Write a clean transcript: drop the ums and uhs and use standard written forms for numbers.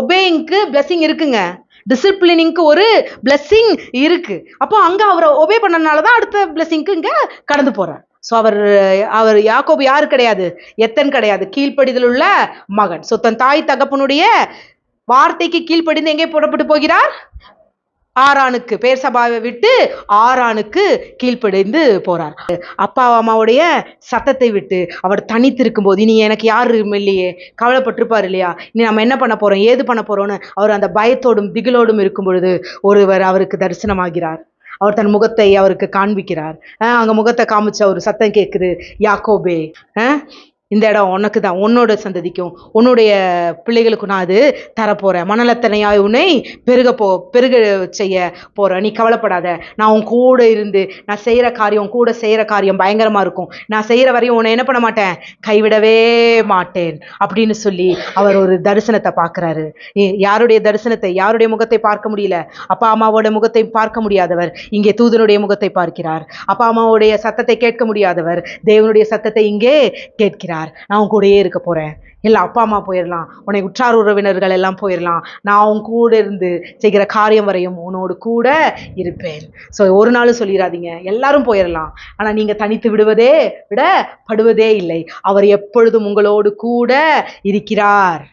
ஒபேயிங்க்கு blessing இருக்குங்க, டிசிப்ளினிங்க்கு ஒரு blessing இருக்கு. அப்போ அங்க அவரை ஒபே பண்ணனாலதான் அடுத்த பிளெஸிங்க்கு இங்க கடந்து போறார். ஸோ அவர் யாக்கோபு யாரு கிடையாது, எத்தன் கிடையாது, கீழ்ப்படிதல் உள்ள மகன். ஸோ தன் தாய் தகப்பனுடைய வார்த்தைக்கு கீழ்ப்படிந்து எங்கே புறப்பட்டு போகிறார்? ஆரானுக்கு, பேர் சபாவை விட்டு ஆரானுக்கு கீழ்ப்படிந்து போறார். அப்பா அம்மாவுடைய சத்தத்தை விட்டு அவர் தனித்து இருக்கும் போது, இனி எனக்கு யாரு இல்லையே, கவலைப்பட்டிருப்பார் இல்லையா, இனி நம்ம என்ன பண்ண போறோம், ஏது பண்ண போறோம்னு அவர் அந்த பயத்தோடும் திகிலோடும் இருக்கும் பொழுது ஒருவர் அவருக்கு தரிசனமாகிறார். அவர் தன் முகத்தை அவருக்கு காண்பிக்கிறார். அங்க முகத்தை காமிச்ச ஒரு சத்தம் கேட்குது, யாக்கோபே, இந்த இடம் உனக்கு தான், உன்னோட சந்ததிக்கும் உன்னுடைய பிள்ளைகளுக்கும் நான் அது தரப்போறேன், மணலத்தனையாய் உன்னை பெருக செய்ய போறேன், நீ கவலைப்படாத, நான் உன் கூட இருந்து நான் செய்யற காரியம், கூட செய்யற காரியம் பயங்கரமா இருக்கும், நான் செய்யற வரையும் உன்னை என்ன பண்ண மாட்டேன், கைவிடவே மாட்டேன் அப்படின்னு சொல்லி அவர் ஒரு தரிசனத்தை பார்க்கிறாரு. யாருடைய தரிசனத்தை, யாருடைய முகத்தை பார்க்க முடியல, அப்பா அம்மாவோட முகத்தை பார்க்க முடியாதவர் இங்கே தூதனுடைய முகத்தை பார்க்கிறார். அப்பா அம்மாவுடைய சத்தத்தை கேட்க முடியாதவர் தேவனுடைய சத்தத்தை இங்கே கேட்கிறார். நான் உன் கூடயே இருக்க போறேன், எல்லா அப்பா அம்மா போயிடலாம், உன்னை உற்றார் உறவினர்கள் எல்லாம் போயிடலாம், நான் உன் கூட இருந்து செய்கிற காரியம் வரையும் உன்னோடு கூட இருப்பேன். ஸோ ஒரு நாள் சொல்லிடாதீங்க, எல்லாரும் போயிடலாம், ஆனால் நீங்க தனித்து விடப்படுவதே இல்லை, அவர் எப்பொழுதும் உங்களோடு கூட இருக்கிறார்.